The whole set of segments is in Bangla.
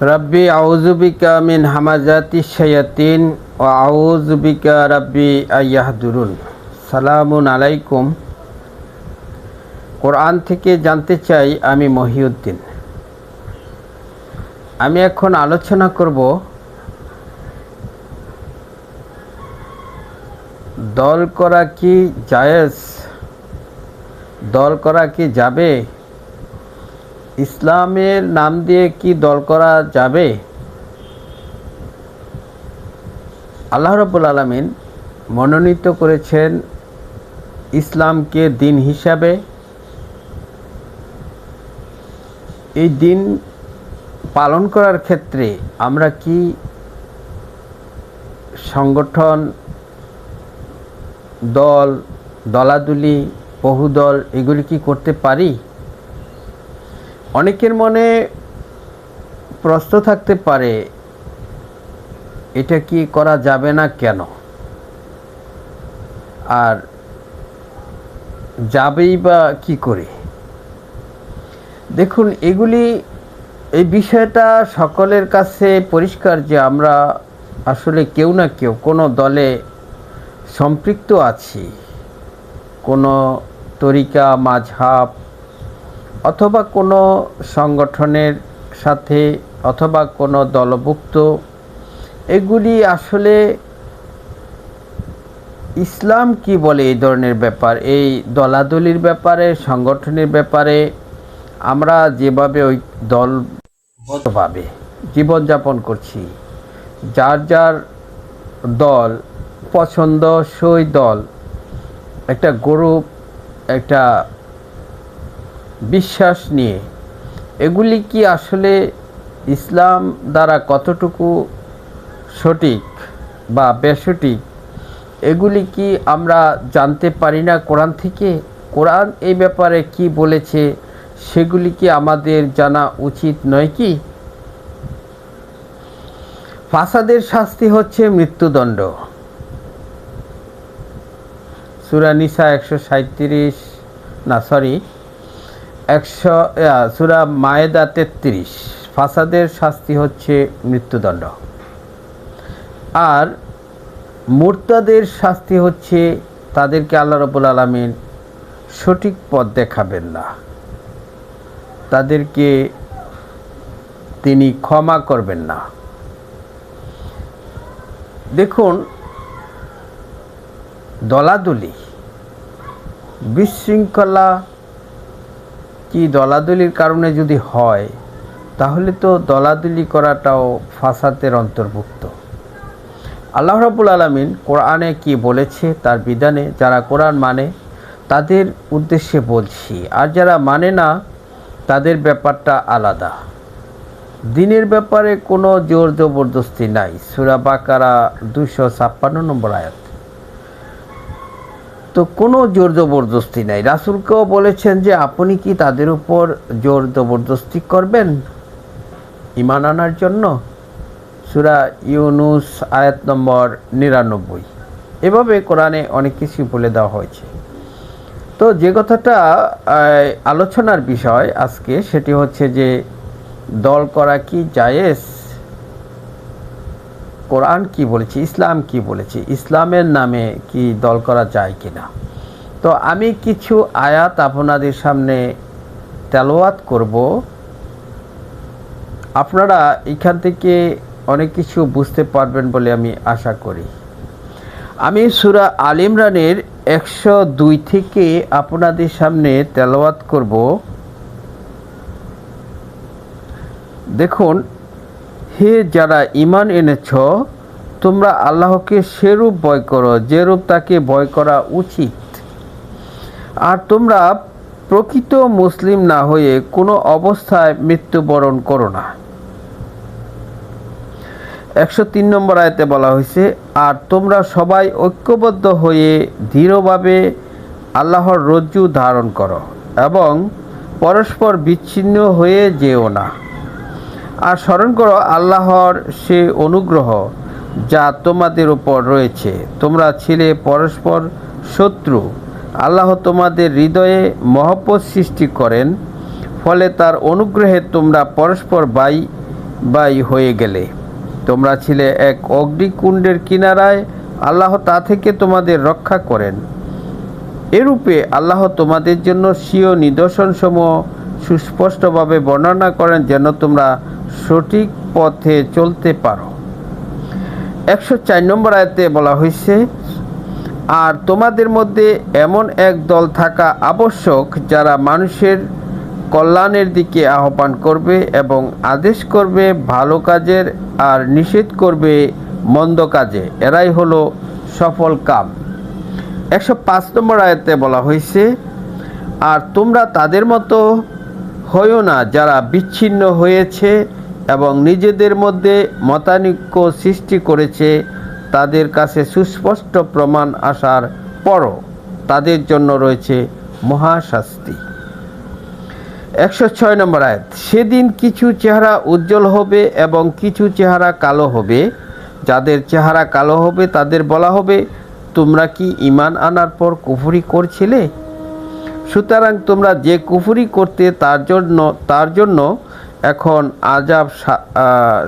রাব্বি আউযু বিকা মিন হামাযাতিশ শায়াতিন ওয়া আউযু বিকা রাব্বি আইয়াহদুরুন। সালামুন আলাইকুম। কোরআন থেকে জানতে চাই আমি মহিউদ্দিন। আমি এখন আলোচনা করব দল করা কি জায়েজ, দল করা কি যাবে, ইসলামের নাম দিয়ে কি দল করা যাবে? আল্লাহ রাব্বুল আলামিন মনোনীত করেছেন ইসলামকে দিন হিসাবে। এই দিন পালন করার ক্ষেত্রে আমরা কি সংগঠন, দল, দলাদলি, বহুদল এগুলি কি করতে পারি? অনেকের মনে প্রশ্ন থাকতে পারে, এটা কি করা যাবে না কেন, আর যাবেই বা কি করে? দেখুন, এই বিষয়টা সকলের কাছে পরিষ্কার যে আমরা আসলে কেউ না কেউ কোনো দলে সম্পৃক্ত আছি, কোনো তরিকা, মাযহাব অথবা কোনো সংগঠনের সাথে অথবা কোনো দলভুক্ত। এগুলি আসলে ইসলাম কি বলে এই ধরনের ব্যাপার, এই দলাদলির ব্যাপারে, সংগঠনের ব্যাপারে আমরা যেভাবে ওই দলবদ্ধভাবে জীবনযাপন করছি, যার যার দল পছন্দ সেই দল, একটা গ্রুপ, একটা বিশ্বাস নিয়ে, এগুলি কি আসলে ইসলাম দ্বারা কতটুকু সঠিক বা বেসঠিক, এগুলি কি আমরা জানতে পারি না কোরআন থেকে? কোরআন এই ব্যাপারে কি বলেছে সেগুলি কি আমাদের জানা উচিত নয় কি? ফাসাদের শাস্তি হচ্ছে মৃত্যুদণ্ড। সূরা নিসা 137, সূরা মায়েদা 33। ফাসাদের শাস্তি হচ্ছে মৃত্যুদণ্ড। আর মুরতাদের শাস্তি হচ্ছে তাদেরকে আল্লাহ রাব্বুল আলামিন সঠিক পথ দেখাবেন না, তাদেরকে তিনি ক্ষমা করবেন না। দেখুন, দলাদলি, বিশৃঙ্খলা কি দলাদলির কারণে যদি হয়, তাহলে তো দলাদলি করাটাও ফাসাদের অন্তর্ভুক্ত। আল্লাহ রাব্বুল আলামিন কোরআনে কি বলেছে তার বিধানে যারা কোরআন মানে তাদের উদ্দেশ্যে বলছি, আর যারা মানে না তাদের ব্যাপারটা আলাদা। দিনের ব্যাপারে কোনো জোর জবরদস্তি নাই। সূরা বাকারা 256 নম্বর আয়াত। তো কোনো জোর জবরদস্তি নাই। রাসূলকেও বলেছেন যে আপনি কি তাদের উপর জোর জবরদস্তি করবেন ঈমান আনার জন্য? সূরা ইউনুস আয়াত নম্বর 99। এভাবে কোরআনে অনেক কিছু বলে দেওয়া হয়েছে। তো যে কথাটা আলোচনার বিষয় আজকে, সেটি হচ্ছে যে দল করা কি জায়েজ, কোরআন কি বলেছে, ইসলাম কি বলেছে, ইসলামের নামে কি দল করা যায় কিনা। তো আমি কিছু আয়াত আপনাদের সামনে তেলাওয়াত করব, আপনারা এখান থেকে অনেক কিছু বুঝতে পারবেন বলে আমি আশা করি। আমি সূরা আল ইমরানের 102 থেকে আপনাদের সামনে তেলাওয়াত করব। দেখুন, হে যারা ঈমান এনেছ, তোমরা আল্লাহকে সেরূপ ভয় করো যেরূপ তাকে ভয় করা উচিত, আর তোমরা প্রকৃত মুসলিম না হয়ে কোনো অবস্থায় মৃত্যুবরণ করো না। 103 নম্বর আয়াতে বলা হয়েছে, আর তোমরা সবাই ঐক্যবদ্ধ হয়ে দৃঢ়ভাবে আল্লাহর রজ্জু ধারণ করো এবং পরস্পর বিচ্ছিন্ন হয়ে যেও না। আর স্মরণ করো আল্লাহর সে অনুগ্রহ যা তোমাদের উপর রয়েছে। তোমরা ছিলে পরস্পর শত্রু, আল্লাহ তোমাদের হৃদয়ে মহব্বত সৃষ্টি করেন, ফলে তার অনুগ্রহে তোমরা পরস্পর ভাই বাই হয়ে গেলে। তোমরা ছিলে এক অগ্নিকুণ্ডের কিনারায়, আল্লাহ তা থেকে তোমাদের রক্ষা করেন। এরূপে আল্লাহ তোমাদের জন্য স্বীয় নিদর্শনসমূহ সুস্পষ্টভাবে বর্ণনা করেন, যেন তোমরা সঠিক পথে চলতে পারো। 104 নম্বর আয়াতে বলা হয়েছে, আর তোমাদের মধ্যে এমন এক দল থাকা আবশ্যক, যারা মানুষের কল্যাণের দিকে আহ্বান করবে এবং আদেশ করবে ভালো কাজের আর নিষেধ করবে মন্দ কাজে। এরাই হলো সফল কাম। 105 নম্বর আয়াতে বলা হয়েছে, আর তোমরা তাদের মতো হইও না যারা বিচ্ছিন্ন হয়েছে এবং নিজেদের মধ্যে মতানৈক্য সৃষ্টি করেছে। তাদের কাছে সুস্পষ্ট প্রমাণ আসার পরও তাদের জন্য রয়েছে মহাশাস্তি। 106 নম্বর আয়াত, সেদিন কিছু চেহারা উজ্জ্বল হবে এবং কিছু চেহারা কালো হবে। যাদের চেহারা কালো হবে তাদের বলা হবে, তোমরা কি ঈমান আনার পর কুফরি করছিলে? সুতরাং তোমরা যে কুফরি করতে তার জন্য এখন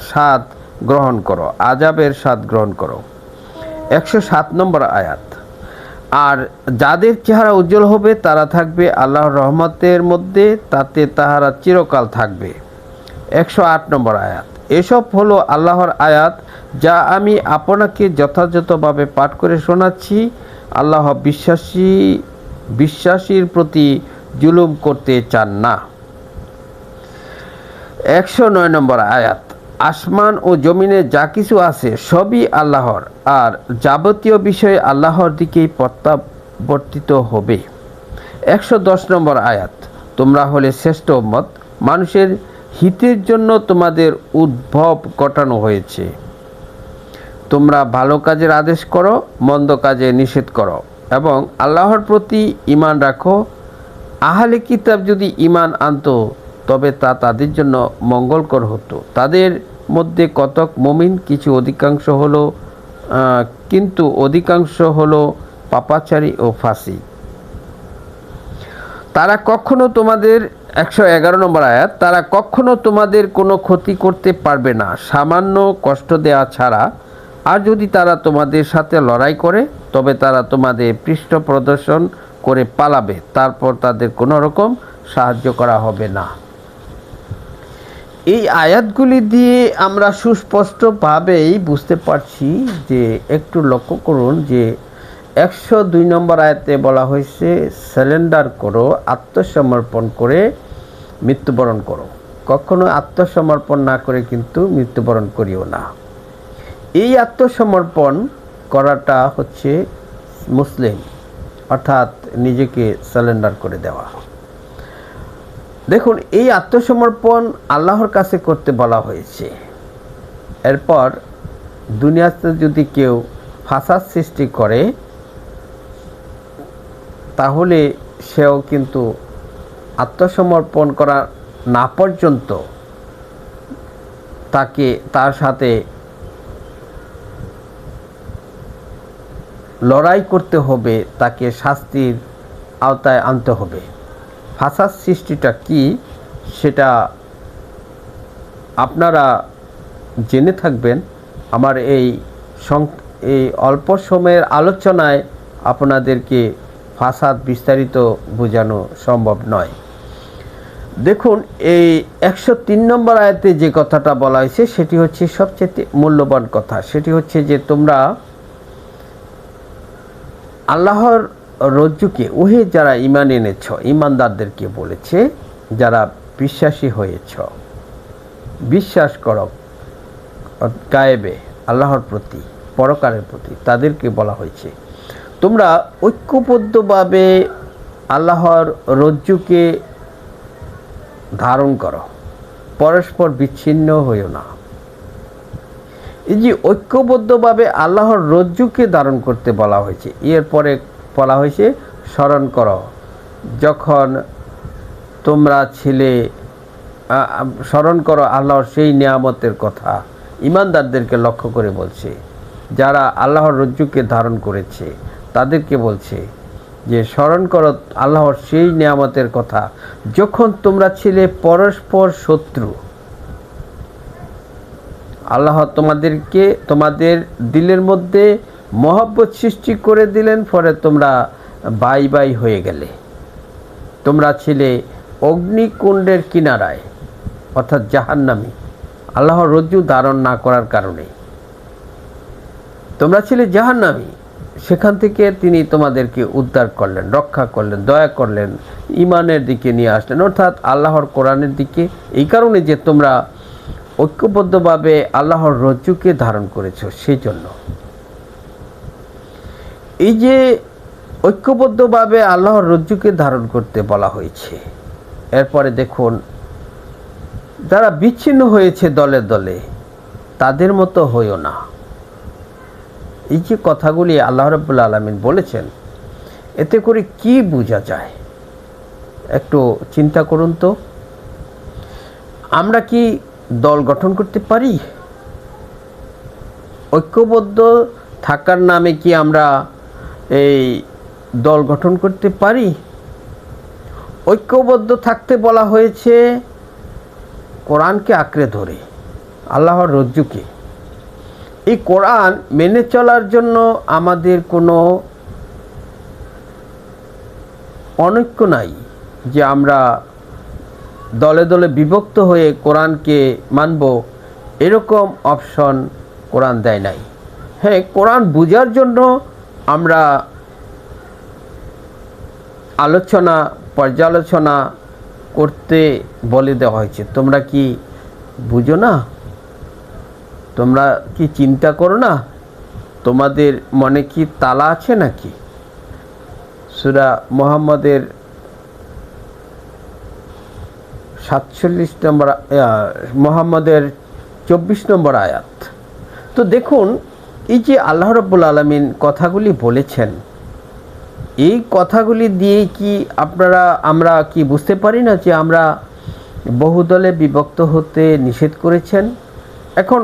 স্বাদ গ্রহণ করো, আযাবের স্বাদ গ্রহণ করো। 107 নম্বর আয়াত, আর যাদের চেহারা উজ্জ্বল হবে তারা থাকবে আল্লাহর রহমতের মধ্যে, তাতে তাহারা চিরকাল থাকবে। 108 নম্বর আয়াত, এসব হলো আল্লাহর আয়াত, যা আমি আপনাকে যথাযথভাবে পাঠ করে শোনাচ্ছি। আল্লাহ বিশ্বাসীর প্রতি জুলুম করতে চান না। 109 নম্বর আয়াত, আসমান ও জমিনে যা কিছু আছে সবই আল্লাহর, আর যাবতীয় বিষয় আল্লাহর দিকেই প্রত্যাবর্তিত হবে। 110 নম্বর আয়াত, তোমরা হলে শ্রেষ্ঠ উম্মত, মানুষের হিতের জন্য তোমাদের উদ্ভব ঘটানো হয়েছে। তোমরা ভালো কাজের আদেশ করো, মন্দ কাজে নিষেধ করো এবং আল্লাহর প্রতি ঈমান রাখো। আহলে কিতাব যদি ঈমান আনতো তবে তা তাদের জন্য মঙ্গলকর হতো। তাদের মধ্যে কতক মুমিন, কিন্তু অধিকাংশ হলো পাপাচারী ও ফাসিক। তারা কখনো তোমাদের 111 নম্বর আয়াত, তারা কখনো তোমাদের কোনো ক্ষতি করতে পারবে না সামান্য কষ্ট দেওয়া ছাড়া। আর যদি তারা তোমাদের সাথে লড়াই করে তবে তারা তোমাদের পৃষ্ঠ প্রদর্শন করে পালাবে, তারপর তাদের কোনো রকম সাহায্য করা হবে না। এই আয়াতগুলি দিয়ে আমরা সুস্পষ্টভাবেই বুঝতে পারছি যে, একটু লক্ষ্য করুন যে 102 নম্বর আয়াতে বলা হয়েছে, সারেন্ডার করো, আত্মসমর্পণ করে মৃত্যুবরণ করো। কখনো আত্মসমর্পণ না করে কিন্তু মৃত্যুবরণ করিও না। এই আত্মসমর্পণ করাটা হচ্ছে মুসলিম, অর্থাৎ নিজেকে সারেন্ডার করে দেওয়া। দেখুন, এই আত্মসমর্পণ আল্লাহর কাছে করতে বলা হয়েছে। এরপর দুনিয়াতে যদি কেউ ফাসাদ সৃষ্টি করে তাহলে সেও কিন্তু আত্মসমর্পণ করা না পর্যন্ত তার সাথে লড়াই করতে হবে, তাকে শাস্তির আওতায় আনতে হবে। ফাসাদ সৃষ্টিটা কি সেটা আপনারা জেনে থাকবেন। আমার এই অল্প সময়ের আলোচনায় আপনাদেরকে ফাসাদ বিস্তারিত বোঝানো সম্ভব নয়। দেখুন, এই 103 নম্বর আয়াতে যে কথাটা বলা হয়েছে সেটি হচ্ছে সবচেয়ে মূল্যবান কথা। সেটি হচ্ছে যে তোমরা আল্লাহর রজ্জুকে, ওহে যারা ঈমান এনেছ, ঈমানদারদেরকে বলেছে, যারা বিশ্বাসী হয়েছ, বিশ্বাস করো গায়েবে আল্লাহর প্রতি, পরকালের প্রতি, তাদেরকে বলা হয়েছে তোমরা ঐক্যবদ্ধভাবে আল্লাহর রজ্জুকে ধারণ করো, পরস্পর বিচ্ছিন্ন হইও না। এই যে ঐক্যবদ্ধভাবে আল্লাহর রজ্জুকে ধারণ করতে বলা হয়েছে, এরপরে বলা হয়েছে স্মরণ করো যখন তোমরা ছিলে, স্মরণ করো আল্লাহর সেই নিয়ামতের কথা। ঈমানদারদেরকে লক্ষ্য করে বলছে, যারা আল্লাহর রজ্জুকে ধারণ করেছে তাদেরকে বলছে যে স্মরণ করো আল্লাহর সেই নিয়ামতের কথা, যখন তোমরা ছিলে পরস্পর শত্রু, আল্লাহ তোমাদের দিলের মধ্যে মহব্বত সৃষ্টি করে দিলেন, ফলে তোমরা বাই বাই হয়ে গেলে। তোমরা ছিলে অগ্নিকুণ্ডের কিনারায়, অর্থাৎ জাহান্নামী, আল্লাহর রজ্জু ধারণ না করার কারণে তোমরা ছিলে জাহান্নামী। সেখান থেকে তিনি তোমাদেরকে উদ্ধার করলেন, রক্ষা করলেন, দয়া করলেন, ঈমানের দিকে নিয়ে আসলেন, অর্থাৎ আল্লাহর কোরআনের দিকে। এই কারণে যে তোমরা ঐক্যবদ্ধভাবে আল্লাহর রজ্জুকে ধারণ করেছো, সেই জন্য এই যে ঐক্যবদ্ধভাবে আল্লাহর রজ্জুকে ধারণ করতে বলা হয়েছে। এরপরে দেখুন, যারা বিচ্ছিন্ন হয়েছে দলে দলে, তাদের মতো হইও না। এই যে কথাগুলি আল্লাহ রাব্বুল আলামিন বলেছেন, এতে করে কি বোঝা যায় একটু চিন্তা করুন তো। আমরা কি দল গঠন করতে পারি? ঐক্যবদ্ধ থাকার নামে কি আমরা এই দল গঠন করতে পারি? ঐক্যবদ্ধ থাকতে বলা হয়েছে কোরআনকে আঁকড়ে ধরে, আল্লাহর রজ্জুকে। এই কোরআন মেনে চলার জন্য আমাদের কোনো অনৈক্য নাই যে আমরা দলে দলে বিভক্ত হয়ে কোরআনকে মানব, এরকম অপশন কোরআন দেয় নাই। হ্যাঁ, কোরআন বোঝার জন্য আমরা পর্যালোচনা করতে বলে দেওয়া হয়েছে। তোমরা কি বুঝো না? তোমরা কি চিন্তা করো না? তোমাদের মনে কি তালা আছে নাকি? সূরা মুহাম্মদের 47 নম্বর, মুহাম্মদের 24 নম্বর আয়াত। তো দেখুন, এই যে আল্লাহ রাব্বুল আলামিন কথাগুলি বলেছেন, এই কথাগুলি দিয়ে কি আমরা কি বুঝতে পারি না যে আমরা বহুদলে বিভক্ত হতে নিষেধ করেছেন? এখন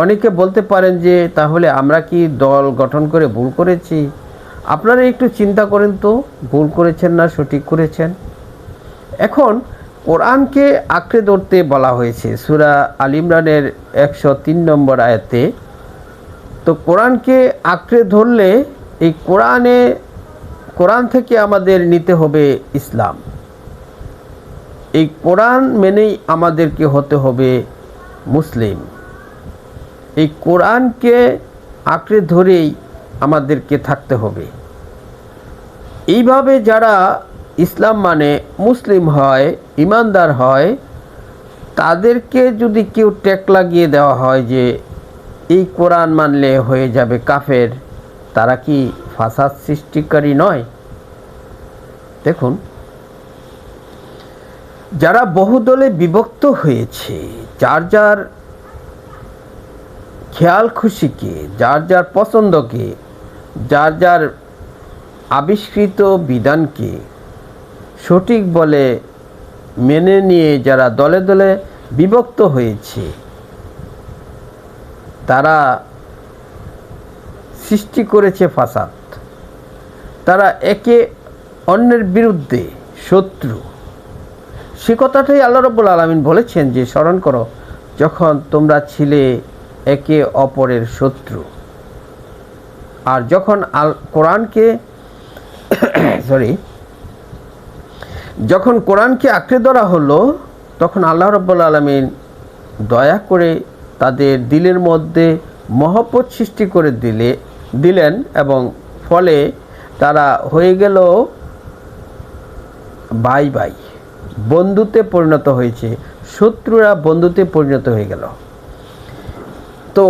অনেকে বলতে পারেন যে তাহলে আমরা কি দল গঠন করে ভুল করেছি? আপনারা একটু চিন্তা করেন তো, ভুল করেছেন না সঠিক করেছেন? এখন কোরআনকে আঁকড়ে ধরতে বলা হয়েছে সূরা আল ইমরানের 103 নম্বর আয়াতে। তো কোরআনকে আঁকড়ে ধরলে এই কোরআন থেকে আমাদের নিতে হবে ইসলাম। এই কোরআন মেনেই আমাদেরকে হতে হবে মুসলিম। এই কোরআনকে আঁকড়ে ধরেই আমাদেরকে থাকতে হবে। এইভাবে যারা ইসলাম মানে মুসলিম হয়, ইমানদার হয়, তাদেরকে যদি কেউ ট্যাগ লাগিয়ে দেওয়া হয় যে এই কোরআন মানলে হয়ে যাবে কাফের, তারা কি ফাসাদ সৃষ্টিকারী নয়? দেখুন, যারা বহুদলে বিভক্ত হয়েছে, যার যার খেয়াল খুশিকে, যার যার পছন্দকে, যার যার আবিষ্কৃত বিধানকে সঠিক বলে মেনে নিয়ে যারা দলে দলে বিভক্ত হয়েছে, তারা সৃষ্টি করেছে ফাসাদ। তারা একে অন্যের বিরুদ্ধে শত্রু। সে কথাটাই আল্লাহ রাব্বুল আলামিন বলেছেন যে স্মরণ করো যখন তোমরা ছিলে একে অপরের শত্রু। আর যখন কোরআনকে আঁকড়ে ধরা হলো, তখন আল্লাহ রাব্বুল আলামিন দয়া করে তাদের দিলের মধ্যে মহব্বত সৃষ্টি করে দিলেন, এবং ফলে তারা হয়ে গেল বাই বাই, বন্ধুতে পরিণত হয়েছে। শত্রুরা বন্ধুতে পরিণত হয়ে গেল। তো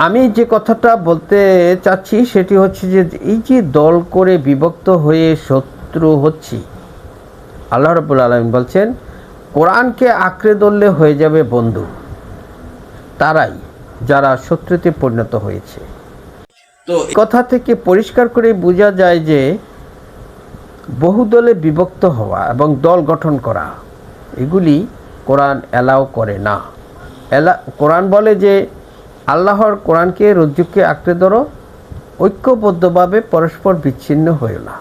আমি যে কথাটা বলতে চাচ্ছি সেটি হচ্ছে যে এই যে দল করে বিভক্ত হয়ে শত্রু হচ্ছি, আল্লাহ রাব্বুল আলামিন বলছেন কোরআনকে আঁকড়ে ধরলে হয়ে যাবে বন্ধু, তারাই যারা শত্রুতে পরিণত হয়েছে। তো কথা থেকে পরিষ্কার করে বোঝা যায় যে বহুদলে বিভক্ত হওয়া এবং দল গঠন করা, এগুলি কোরআন অ্যালাউ করে না। কোরআন বলে যে আল্লাহর কোরআনকে রজ্জুকে আঁকড়ে ধরো, ঐক্যবদ্ধভাবে পরস্পর বিচ্ছিন্ন হয়েও না।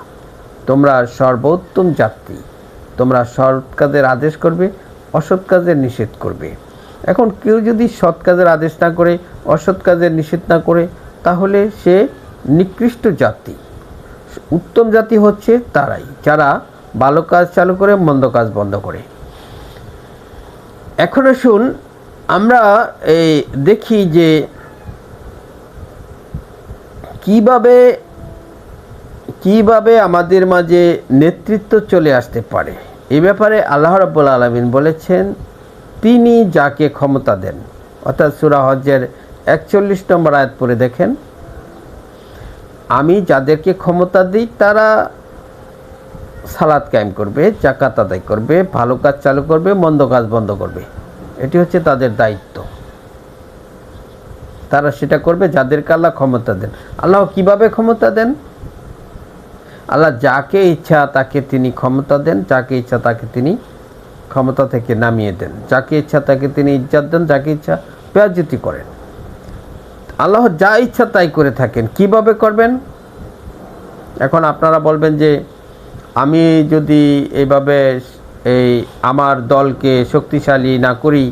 তোমরা সর্বোত্তম জাতি, তোমরা সৎ কাজের আদেশ করবে, অসৎ কাজের নিষেধ করবে। এখন কেউ যদি সৎ কাজের আদেশ না করে, অসৎ কাজের নিষেধ না করে, তাহলে সে নিকৃষ্ট জাতি। উত্তম জাতি হচ্ছে তারাই যারা ভালো কাজ চালু করে, মন্দ কাজ বন্ধ করে। এখন আসুন আমরা এই দেখি যে কিভাবে আমাদের মাঝে নেতৃত্ব চলে আসতে পারে। এই ব্যাপারে আল্লাহ রাব্বুল আলামিন বলেছেন, তিনি যাকে ক্ষমতা দেন। অর্থাৎ সূরা হজ্জের 41 নম্বর আয়াত পড়ে দেখেন, আমি যাদেরকে ক্ষমতা দিই তারা সালাত কায়েম করবে, যাকাত আদায় করবে, ভালো কাজ চালু করবে, মন্দ কাজ বন্ধ করবে। এটি হচ্ছে তাদের দায়িত্ব। তারা সেটা করবে যাদেরকে আল্লাহ ক্ষমতা দেন। আল্লাহ কিভাবে ক্ষমতা দেন? আল্লাহ যাকে ইচ্ছা তাকে তিনি ক্ষমতা দেন, যাকে ইচ্ছা তাকে তিনি ক্ষমতা থেকে নামিয়ে দেন, যাকে ইচ্ছা তাকে তিনি ইজ্জত দেন, যাকে ইচ্ছা বেয়াজ্জতি করেন। আল্লাহ যা ইচ্ছা তাই করে থাকেন। কিভাবে করবেন? এখন আপনারা বলবেন যে আমি যদি এইভাবে আমার দলকে শক্তিশালী না করি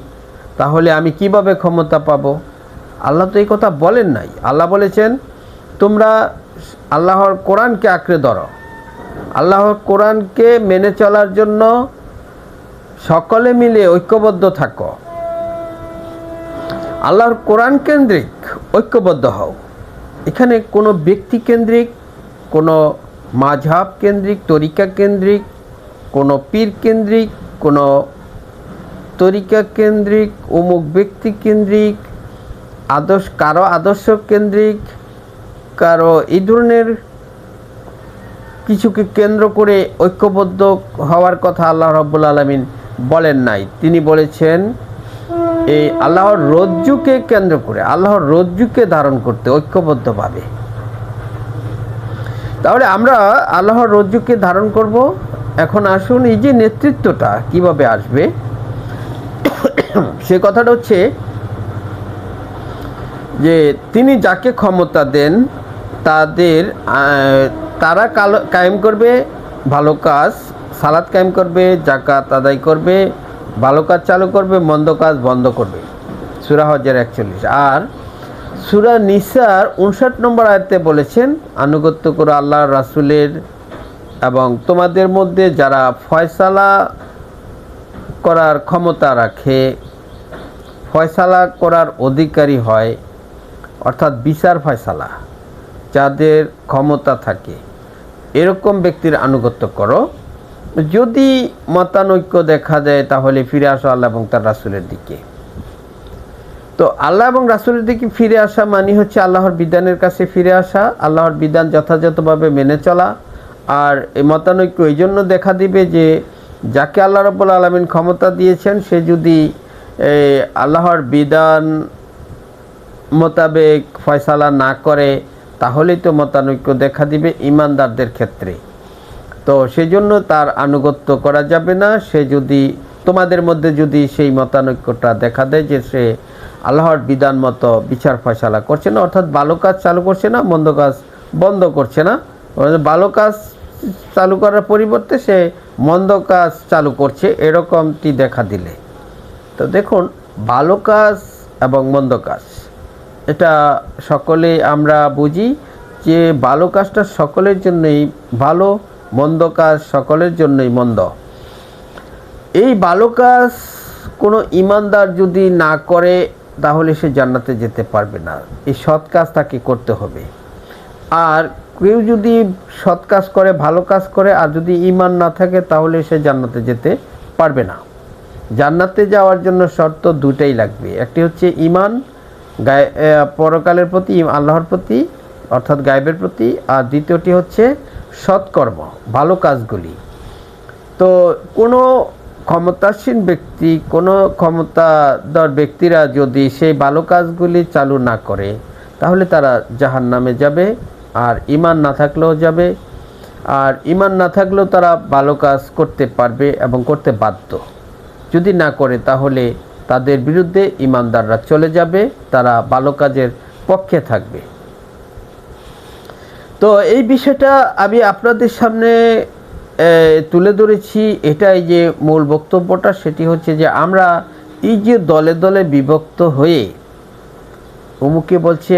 তাহলে আমি কিভাবে ক্ষমতা পাবো? আল্লাহ তো এই কথা বলেন নাই। আল্লাহ বলেছেন, তোমরা আল্লাহর কোরআনকে আঁকড়ে ধরো, আল্লাহর কোরআনকে মেনে চলার জন্য সকলে মিলে ঐক্যবদ্ধ থাকো, আল্লাহর কোরআন কেন্দ্রিক ঐক্যবদ্ধ হও। এখানে কোনো ব্যক্তি কেন্দ্রিক, কোনো মাযহাব কেন্দ্রিক, তরিকা কেন্দ্রিক, কোনো পীর কেন্দ্রিক, কোনো তরিকা কেন্দ্রিক, অমুক ব্যক্তি কেন্দ্রিক, কারো আদর্শ কেন্দ্রিক, কারো এই ধরনের কিছুকে কেন্দ্র করে ঐক্যবদ্ধ হওয়ার কথা আল্লাহ রাব্বুল আলামিন বলেন নাই। তিনি বলেছেন এই আল্লাহর রজ্জুকে কেন্দ্র করে, আল্লাহর রজ্জুকে ধারণ করতে ঐক্যবদ্ধভাবে। তাহলে আমরা আল্লাহর রজ্জুকে ধারণ করব। এখন আসুন এই যে নেতৃত্বটা কিভাবে আসবে, সে কথাটা হচ্ছে যে তিনি যাকে ক্ষমতা দেন তারা কায়েম করবে ভালো কাজ, সালাত কায়েম করবে, যাকাত আদায় করবে, ভালো কাজ চালু করবে, মন্দ কাজ বন্ধ করবে। সূরা হজ্জের 41। আর সূরা নিসার 59 নম্বর আয়াতে বলেছেন, আনুগত্য করো আল্লাহর রাসূলের এবং তোমাদের মধ্যে যারা ফয়সালা করার ক্ষমতা রাখে, ফয়সালা করার অধিকারী হয়, অর্থাৎ বিচার ফয়সালা যাদের ক্ষমতা থাকে, এরকম ব্যক্তির আনুগত্য করো। যদি মতানৈক্য দেখা দেয় তাহলে ফিরে আসো আল্লাহ এবং তার রাসূলের দিকে। তো আল্লাহ এবং রাসূলের দিকে ফিরে আসা মানে হচ্ছে আল্লাহর বিধানের কাছে ফিরে আসা, আল্লাহর বিধান যথাযথভাবে মেনে চলা। আর এই মতানৈক্য এই জন্য দেখা দিবে যে যাকে আল্লাহ রাব্বুল আলামিন ক্ষমতা দিয়েছেন সে যদি আল্লাহর বিধান মোতাবেক ফয়সালা না করে তাহলেই তো মতানৈক্য দেখা দিবে ঈমানদারদের ক্ষেত্রে। তো সেজন্য তার আনুগত্য করা যাবে না। সে যদি তোমাদের মধ্যে যদি সেই মতানৈক্যটা দেখা দেয় যে সে আল্লাহর বিধান মতো বিচার ফয়সালা করছে না, অর্থাৎ ভালো কাজ চালু করছে না, মন্দ কাজ বন্ধ করছে না, ভালো কাজ চালু করার পরিবর্তে সে মন্দ কাজ চালু করছে, এরকমটি দেখা দিলে, তো দেখুন ভালো কাজ এবং মন্দ কাজ এটা সকলেই আমরা বুঝি যে ভালো কাজটা সকলের জন্যই ভালো, মন্দ কাজ সকলের জন্যই মন্দ। এই ভালো কাজ কোনো ঈমানদার যদি না করে তাহলে সে জান্নাতে যেতে পারবে না। এই সৎ কাজ তাকে করতে হবে। আর কেউ যদি সৎ কাজ করে, ভালো কাজ করে, আর যদি ঈমান না থাকে তাহলে সে জান্নাতে যেতে পারবে না। জান্নাতে যাওয়ার জন্য শর্ত দুটাই লাগবে। একটি হচ্ছে ঈমান, পরকালের প্রতি, আল্লাহর প্রতি অর্থাৎ গায়েবের প্রতি, আর দ্বিতীয়টি হচ্ছে সৎকর্ম, ভালো কাজগুলি। তো কোনো ক্ষমতাসীন ব্যক্তি, কোনো ক্ষমতাধর ব্যক্তিরা যদি সেই ভালো কাজগুলি চালু না করে তাহলে তারা জাহান্নামে যাবে, আর ঈমান না থাকলেও যাবে। আর ঈমান না থাকলেও তারা ভালো কাজ করতে পারবে এবং করতে বাধ্য। যদি না করে তাহলে তাদের বিরুদ্ধে ঈমানদাররা চলে যাবে, তারা ভালো কাজের পক্ষে থাকবে। তো এই বিষয়টা আমি আপনাদের সামনে তুলে ধরেছি। এটাই যে মূল বক্তব্যটা, সেটি হচ্ছে যে আমরা এই যে দলে দলে বিভক্ত হয়ে অমুকে বলছে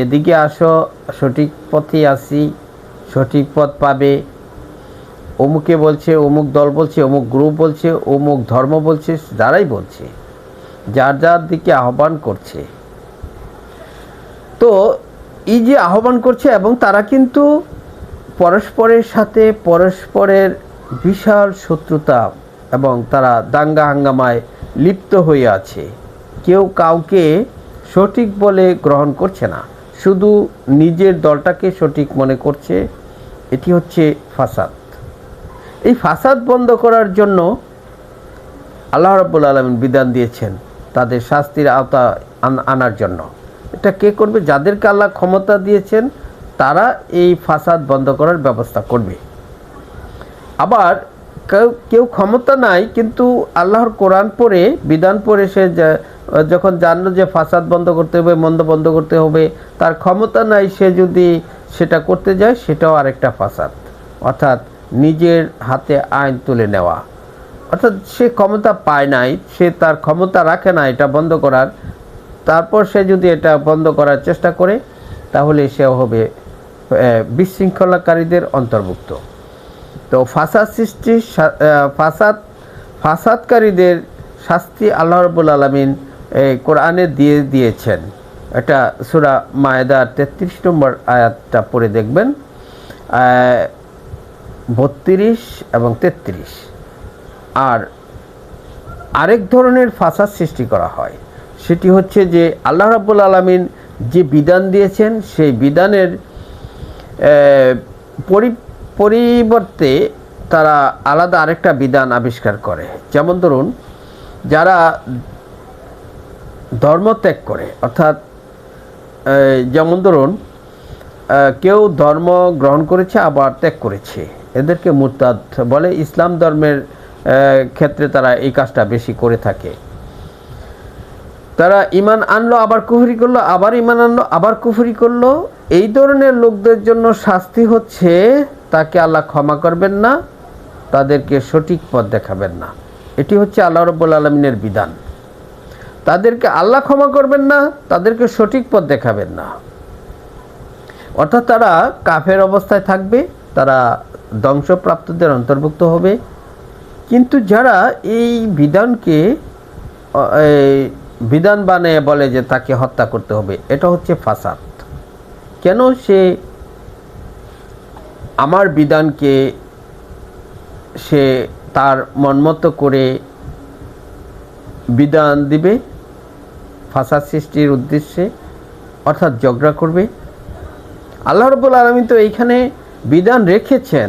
এদিকে আসো, সঠিক পথে আসি, সঠিক পথ পাবে, অমুকে বলছে, অমুক দল বলছে, অমুক গ্রুপ বলছে, অমুক ধর্ম বলছে, যারাই বলছে, যার যার দিকে আহ্বান করছে। তো এই যে আহ্বান করছে এবং তারা কিন্তু পরস্পরের সাথে পরস্পরের বিশাল শত্রুতা এবং তারা দাঙ্গা হাঙ্গামায় লিপ্ত হয়ে আছে। কেউ কাউকে সঠিক বলে গ্রহণ করছে না, শুধু নিজের দলটাকে সঠিক মনে করছে। এটি হচ্ছে ফাসাদ। এই ফাসাদ বন্ধ করার জন্য আল্লাহ রাব্বুল আলামিন বিধান দিয়েছেন তাদের শাস্তির আওতা আনার জন্য। এটা কে করবে? যাদেরকে আল্লাহ ক্ষমতা দিয়েছেন তারা এই ফাসাদ বন্ধ করার ব্যবস্থা করবে। আবার কেউ ক্ষমতা নাই, কিন্তু আল্লাহর কোরআন পড়ে, বিধান পড়ে সে যখন জানলো যে ফাসাদ বন্ধ করতে হবে, মন্দ বন্ধ করতে হবে, তার ক্ষমতা নাই, সে যদি সেটা করতে যায় সেটাও আরেকটা ফাসাদ, অর্থাৎ নিজের হাতে আইন তুলে নেওয়া। অর্থাৎ সে ক্ষমতা পায় নাই, সে তার ক্ষমতা রাখে না এটা বন্ধ করার, তারপর সে যদি এটা বন্ধ করার চেষ্টা করে তাহলে সে হবে বিশৃঙ্খলাকারীদের অন্তর্ভুক্ত। তো ফাসাদকারীদের শাস্তি আল্লাহ রাব্বুল আলামিন কোরআনে দিয়েছেন। এটা সূরা মায়েদার 33 নম্বর আয়াতটা পড়ে দেখবেন, 32 এবং 33। আর আরেক ধরনের ফাসাদ সৃষ্টি করা হয়, সেটি হচ্ছে যে আল্লাহ রাব্বুল আলামিন যে বিধান দিয়েছেন সেই বিধানের পরিবর্তে তারা আলাদা আরেকটা বিধান আবিষ্কার করে। যেমন ধরুন, যারা ধর্ম ত্যাগ করে, অর্থাৎ যেমন ধরুন কেউ ধর্ম গ্রহণ করেছে আবার ত্যাগ করেছে, এদেরকে মুরতাদ বলে। ইসলাম ধর্মের ক্ষেত্রে তারা এই কাজটা বেশি করে থাকে। তারা ঈমান আনলো আবার কুফরি করলো, আবার ঈমান আনলো আবার কুফরি করলো। এই ধরনের লোকদের জন্য শাস্তি হচ্ছে তাকে আল্লাহ ক্ষমা করবেন না, তাদেরকে সঠিক পথ দেখাবেন না। এটি হচ্ছে আল্লাহ রাব্বুল আলামিনের বিধান। তাদেরকে আল্লাহ ক্ষমা করবেন না, তাদেরকে সঠিক পথ দেখাবেন না, অর্থাৎ তারা কাফের অবস্থায় থাকবে, তারা ধ্বংসপ্রাপ্তদের অন্তর্ভুক্ত হবে। কিন্তু যারা এই বিধানকে বিধান বানিয়ে বলে যে তাকে হত্যা করতে হবে, এটা হচ্ছে ফাসাদ। কেন সে আমার বিধানকে সে তার মনমতো করে বিধান দিবে ফাসাদ সৃষ্টির উদ্দেশ্যে, অর্থাৎ ঝগড়া করবে। আল্লাহ রাব্বুল আলামিন তো এইখানে বিধান রেখেছেন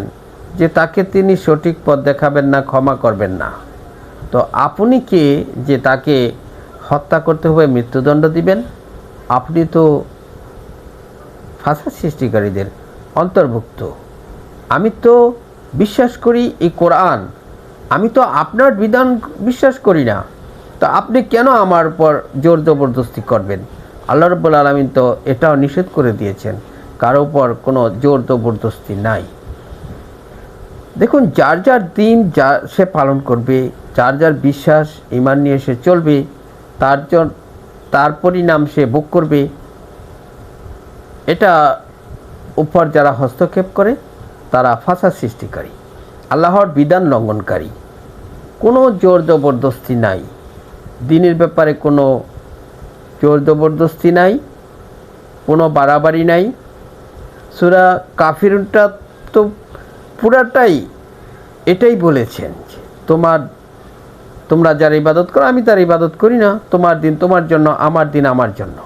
যে তাকে তিনি সঠিক পথ দেখাবেন না, ক্ষমা করবেন না। তো আপনি কে যে তাকে হত্যা করতে হবে, মৃত্যুদণ্ড দিবেন? আপনি তো ফাসাদ সৃষ্টিকারীদের অন্তর্ভুক্ত। আমি তো বিশ্বাস করি এই কোরআন, আমি তো আপনার বিধান বিশ্বাস করি না, তো আপনি কেন আমার উপর জোর জবরদস্তি করবেন? আল্লাহ রাব্বুল আলামিন তো এটাও নিষেধ করে দিয়েছেন, কারো উপর কোনো জোর জবরদস্তি নাই। দেখুন, যার যার দিন যা সে পালন করবে, যার যার বিশ্বাস ঈমান নিয়ে সে চলবে, তার পরিণাম সে ভোগ করবে। এটা উপর যারা হস্তক্ষেপ করে তারা ফাসাদ সৃষ্টিকারী, আল্লাহর বিধান লঙ্ঘনকারী। কোনো জোর জবরদস্তি নাই, দিনের ব্যাপারে কোনো জোর জবরদস্তি নাই, কোনো বাড়াবাড়ি নাই। সূরা কাফিরুনটা তো পুরাটাই এটাই বলেছেন, তোমরা যার ইবাদত করো আমি তার ইবাদত করি না, তোমার দিন তোমার জন্য, আমার দিন আমার জন্য।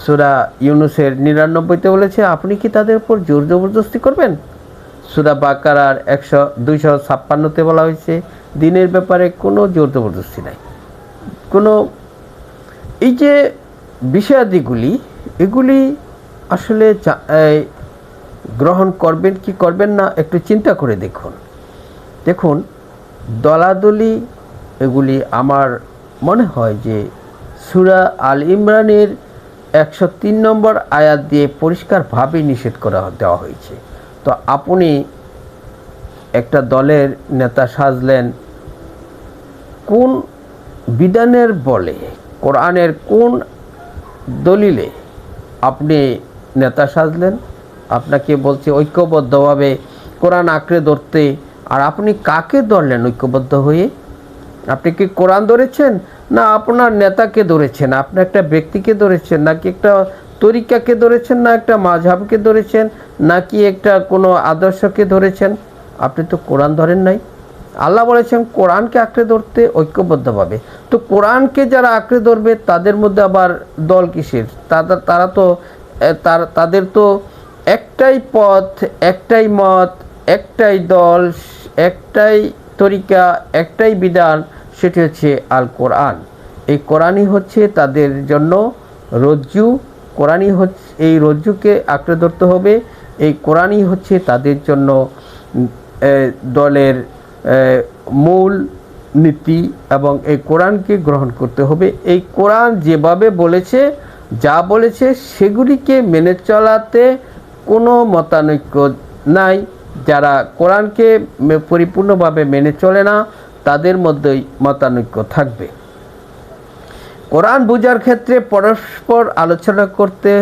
সূরা ইউনূসের ৯৯তে বলেছে, আপনি কি তাদের উপর জোর জবরদস্তি করবেন? সূরা বাকারার ২৫৬তে বলা হয়েছে, দিনের ব্যাপারে কোনো জোর জবরদস্তি নাই। কোনো এই যে বিষয়াদিগুলি, এগুলি আসলে গ্রহণ করবেন কি করবেন না একটু চিন্তা করে দেখুন। দলাদলি এগুলি আমার মনে হয় যে সূরা আল ইমরানের ১০৩ নম্বর আয়াত দিয়ে পরিষ্কারভাবে নিষেধ দেওয়া হয়েছে। তো আপনি একটা দলের নেতা সাজলেন, কোন বিধানের বলে, কোরআনের কোন দলিলে আপনি নেতা সাজলেন? আপনাকে বলছে ঐক্যবদ্ধভাবে কোরআন আঁকড়ে ধরতে, আর আপনি কাকে ধরলেন ঐক্যবদ্ধ হয়ে? আপনি কি কোরআন ধরেছেন, না আপনার নেতাকে ধরেছেন? আপনি একটা ব্যক্তিকে ধরেছেন, নাকি একটা তরিকাকে ধরেছেন, না একটা মাযহাবকে ধরেছেন, নাকি একটা কোনো আদর্শকে ধরেছেন? আপনি তো কোরআন ধরেন নাই। আল্লাহ বলেছেন কোরআনকে আঁকড়ে ধরতে ঐক্যবদ্ধভাবে। তো কোরআনকে যারা আঁকড়ে ধরবে তাদের মধ্যে আবার দল কিসের? তারা তো তাদের তো একটাই পথ, একটাই মত, একটাই দল, একটাই তরিকা, একটাই বিধান, সেটি হচ্ছে আল কোরআন। এই কোরআনই হচ্ছে তাদের জন্য রজ্জু। কোরআনই হচ্ছে, এই রজ্জুকে আঁকড়ে ধরতে হবে। এই কোরআনই হচ্ছে তাদের জন্য দলের মূল নীতি, এবং এই কোরআনকে গ্রহণ করতে হবে। এই কোরআন যেভাবে বলেছে, যা বলেছে সেগুলিকে মেনে চলাতে কোনো মতানৈক্য নাই। যারা কোরআনকে পরিপূর্ণভাবে মেনে চলে না, তাদের মধ্যেই মতানৈক্য থাকবে। কোরআন বোঝার ক্ষেত্রে পরস্পর আলোচনা করতে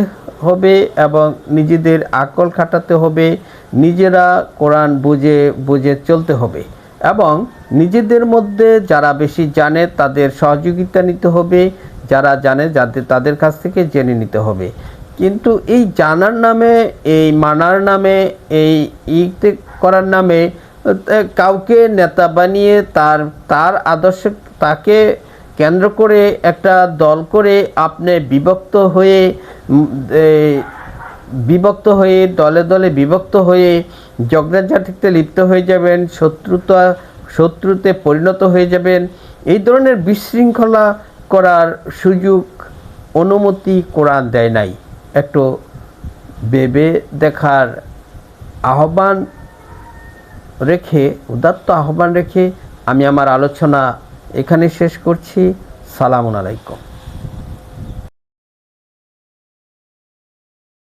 হবে এবং নিজেদের আকল খাটাতে হবে। নিজেরা কোরআন বুঝে চলতে হবে এবং নিজেদের মধ্যে যারা বেশি জানে তাদের সহযোগিতা নিতে হবে। যারা জানে তাদের কাছ থেকে জেনে নিতে হবে। কিন্তু এই জানার নামে, এই মানার নামে, এই ইতে করার নামে কাউকে নেতা বানিয়ে তার আদর্শ, তাকে কেন্দ্র করে একটা দল করে আপনি বিভক্ত হয়ে দলে দলে বিভক্ত হয়ে ঝগড়াঝাটিতে লিপ্ত হয়ে যাবেন, শত্রুতে পরিণত হয়ে যাবেন। এই ধরনের বিশৃঙ্খলা করার সুযোগ, অনুমতি কোরআন দেয় নাই। একটু ভেবে দেখার আহ্বান রেখে, উদাত্ত আহ্বান রেখে আমি আমার আলোচনা এখানে শেষ করছি। সালামুন আলাইকুম।